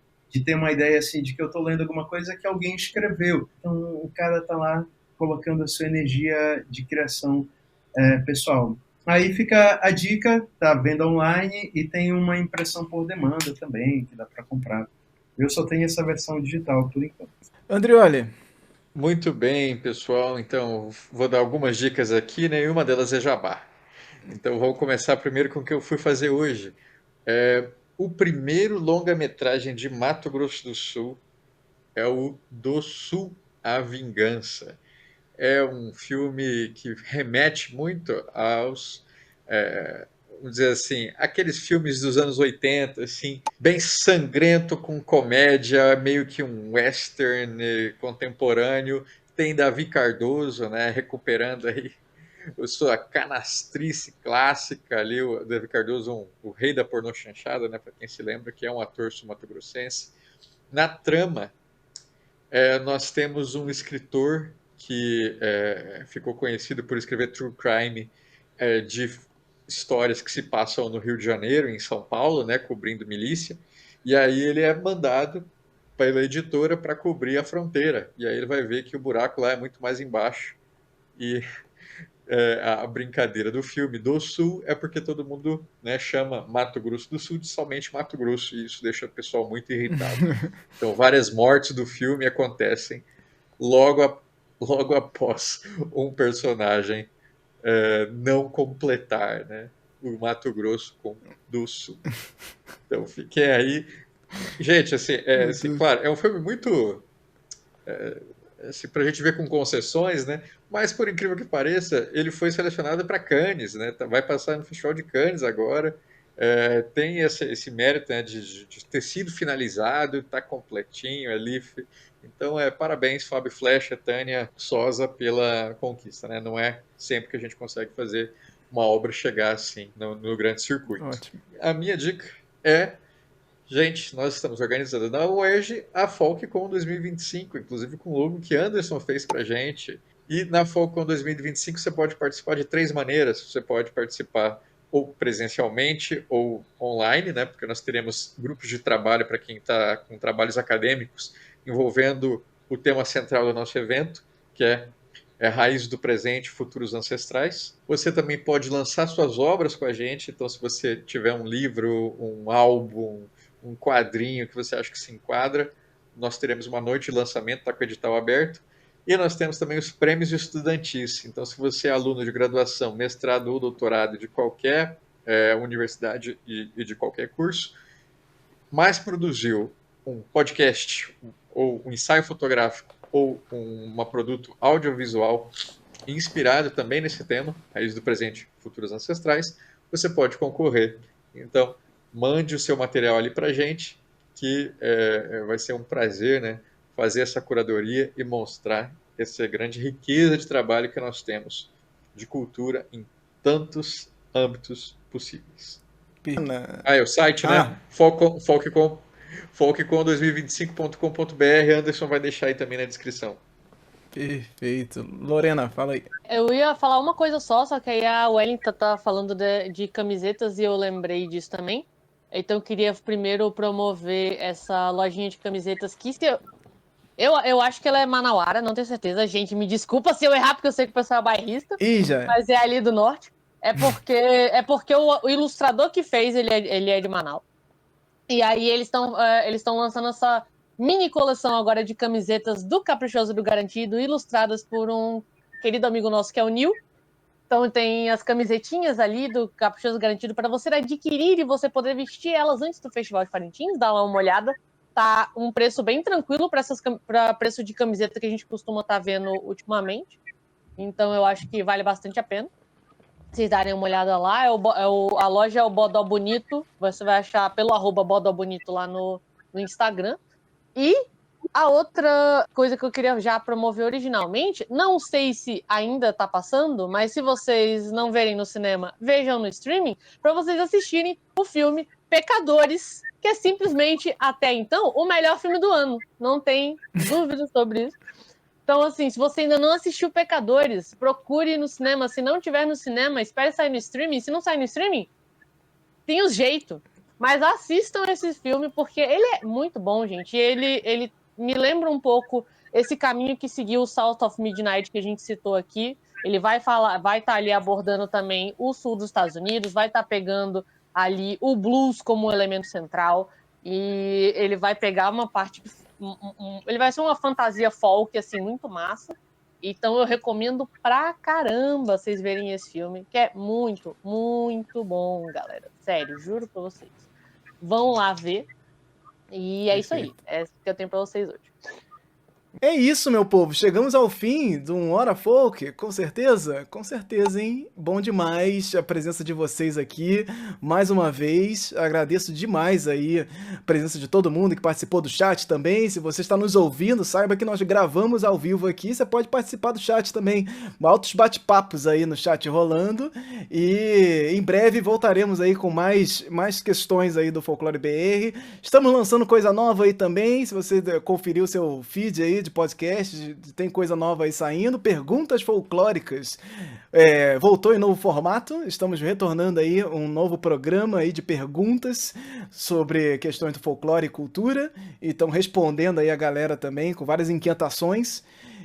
ter uma ideia assim de que eu estou lendo alguma coisa que alguém escreveu. Então o cara está lá colocando a sua energia de criação pessoal. Aí fica a dica, tá venda online e tem uma impressão por demanda também, que dá para comprar. Eu só tenho essa versão digital por enquanto. Andrioli. Muito bem, pessoal. Então, vou dar algumas dicas aqui, né? E uma delas é jabá. Então, vamos começar primeiro com o que eu fui fazer hoje. O primeiro longa-metragem de Mato Grosso do Sul é o Do Sul à Vingança. É um filme que remete muito aos, vamos dizer assim, aqueles filmes dos anos 80, assim, bem sangrento, com comédia, meio que um western contemporâneo. Tem Davi Cardoso, né, recuperando aí sua canastrice clássica ali, o Davi Cardoso, o rei da pornô chanchada, né, para quem se lembra, que é um ator sul-mato-grossense. Na trama, nós temos um escritor que ficou conhecido por escrever true crime de histórias que se passam no Rio de Janeiro, em São Paulo, né, cobrindo milícia, e aí ele é mandado pela editora para cobrir a fronteira, e aí ele vai ver que o buraco lá é muito mais embaixo, e a brincadeira do filme do Sul é porque todo mundo, né, chama Mato Grosso do Sul de somente Mato Grosso, e isso deixa o pessoal muito irritado. Então várias mortes do filme acontecem logo após um personagem não completar, né, o Mato Grosso do Sul. Então fiquem aí. Gente, assim, claro, é um filme muito assim, para a gente ver com concessões, né? Mas, por incrível que pareça, ele foi selecionado para Cannes, né? Vai passar no Festival de Cannes agora. Tem esse mérito, né, de ter sido finalizado, está completinho ali. Então, parabéns, Fábio Flecha, Tânia Sosa, pela conquista, né? Não é sempre que a gente consegue fazer uma obra chegar assim no grande circuito. Ótimo. A minha dica é: gente, nós estamos organizando na UERJ a FolkCon 2025, inclusive com o logo que Anderson fez pra gente. E na FolkCon 2025 você pode participar de 3 maneiras. Você pode participar ou presencialmente ou online, né? Porque nós teremos grupos de trabalho para quem está com trabalhos acadêmicos envolvendo o tema central do nosso evento, que é Raízes do Presente, Futuros Ancestrais. Você também pode lançar suas obras com a gente. Então, se você tiver um livro, um álbum, um quadrinho que você acha que se enquadra, nós teremos uma noite de lançamento, está com o edital aberto. E nós temos também os prêmios estudantis. Então, se você é aluno de graduação, mestrado ou doutorado de qualquer universidade e de qualquer curso, mas produziu um podcast ou um ensaio fotográfico ou um produto audiovisual inspirado também nesse tema, Raízes do Presente, Futuros Ancestrais, você pode concorrer. Então, mande o seu material ali para a gente, que vai ser um prazer, né, fazer essa curadoria e mostrar essa grande riqueza de trabalho que nós temos de cultura em tantos âmbitos possíveis. O site, né? Folkcon2025.com.br. Anderson vai deixar aí também na descrição. Perfeito. Lorena, fala aí. Eu ia falar uma coisa só que aí a Wellington tá falando de camisetas e eu lembrei disso também. Então eu queria primeiro promover essa lojinha de camisetas que eu acho que ela é manauara, não tenho certeza. Gente, me desculpa se eu errar, porque eu sei que o pessoal é bairrista. Mas é ali do norte. É porque o ilustrador que fez, ele é de Manaus. E aí eles estão lançando essa mini coleção agora de camisetas do Caprichoso do Garantido, ilustradas por um querido amigo nosso que é o Nil. Então tem as camisetinhas ali do Caprichoso Garantido para você adquirir e você poder vestir elas antes do Festival de Parintins. Dá lá uma olhada. Tá um preço bem tranquilo para preço de camiseta que a gente costuma estar vendo ultimamente. Então eu acho que vale bastante a pena vocês darem uma olhada lá. A loja é o Bodó Bonito. Você vai achar pelo @Bodó Bonito lá no Instagram. E a outra coisa que eu queria já promover originalmente, não sei se ainda tá passando, mas se vocês não verem no cinema, vejam no streaming, para vocês assistirem o filme Pecadores, que é simplesmente, até então, o melhor filme do ano. Não tem dúvida sobre isso. Então, assim, se você ainda não assistiu Pecadores, procure no cinema. Se não tiver no cinema, espere sair no streaming. Se não sair no streaming, tem o jeito. Mas assistam esse filme, porque ele é muito bom, gente. Ele me lembra um pouco esse caminho que seguiu o South of Midnight, que a gente citou aqui. Ele vai estar ali abordando também o sul dos Estados Unidos, vai estar pegando ali o blues como elemento central, e ele vai pegar uma parte... ele vai ser uma fantasia folk, assim, muito massa. Então eu recomendo pra caramba vocês verem esse filme, que é muito, muito bom, galera. Sério, juro pra vocês. Vão lá ver. E é isso aí. É isso que eu tenho pra vocês hoje. É isso, meu povo. Chegamos ao fim de um Hora Folk, com certeza? Com certeza, hein? Bom demais a presença de vocês aqui, mais uma vez. Agradeço demais aí a presença de todo mundo que participou do chat também. Se você está nos ouvindo, saiba que nós gravamos ao vivo aqui. Você pode participar do chat também. Altos bate-papos aí no chat rolando. E em breve voltaremos aí com mais questões aí do Folclore BR. Estamos lançando coisa nova aí também. Se você conferir o seu feed aí de podcast, tem coisa nova aí saindo. Perguntas folclóricas voltou em novo formato. Estamos retornando aí um novo programa aí de perguntas sobre questões do folclore e cultura, e estão respondendo aí a galera também com várias inquietações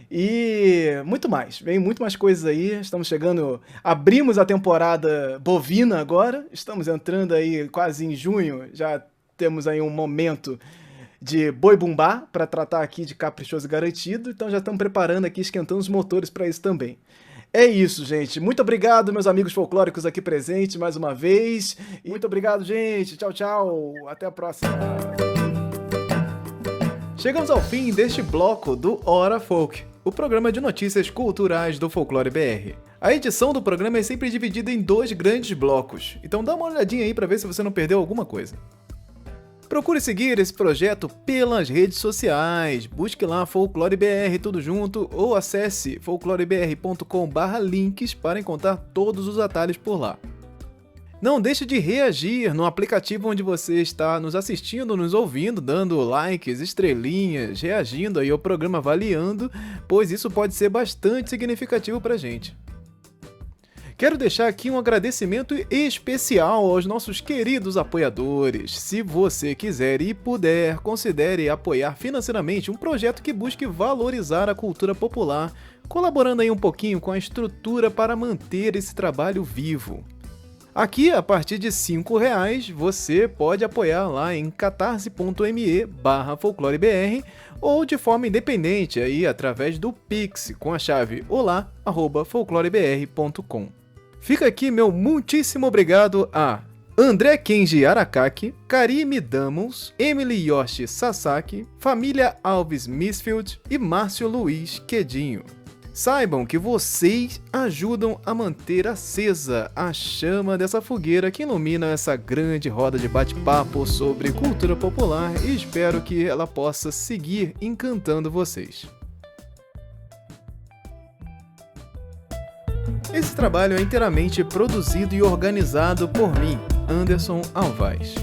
e muito mais. Vem muito mais coisas aí. Estamos chegando, abrimos a temporada bovina agora, estamos entrando aí quase em junho, já temos aí um momento de boi bumbá para tratar aqui de Caprichoso Garantido, então já estamos preparando aqui, esquentando os motores para isso também. É isso, gente. Muito obrigado, meus amigos folclóricos aqui presentes mais uma vez. E muito obrigado, gente. Tchau, tchau. Até a próxima. Chegamos ao fim deste bloco do Hora Folk, o programa de notícias culturais do Folclore BR. A edição do programa é sempre dividida em 2 grandes blocos, então dá uma olhadinha aí para ver se você não perdeu alguma coisa. Procure seguir esse projeto pelas redes sociais, busque lá Folclore BR tudo junto ou acesse folclorebr.com/links para encontrar todos os atalhos por lá. Não deixe de reagir no aplicativo onde você está nos assistindo, nos ouvindo, dando likes, estrelinhas, reagindo aí ao programa, avaliando, pois isso pode ser bastante significativo pra gente. Quero deixar aqui um agradecimento especial aos nossos queridos apoiadores. Se você quiser e puder, considere apoiar financeiramente um projeto que busque valorizar a cultura popular, colaborando aí um pouquinho com a estrutura para manter esse trabalho vivo. Aqui, a partir de R$5, você pode apoiar lá em catarse.me/folclorebr ou de forma independente aí através do Pix com a chave olá@folclorebr.com. Fica aqui meu muitíssimo obrigado a André Kenji Arakaki, Karime Damos, Emily Yoshi Sasaki, Família Alves Misfield e Márcio Luiz Quedinho. Saibam que vocês ajudam a manter acesa a chama dessa fogueira que ilumina essa grande roda de bate-papo sobre cultura popular e espero que ela possa seguir encantando vocês. Esse trabalho é inteiramente produzido e organizado por mim, Anderson Alvaz.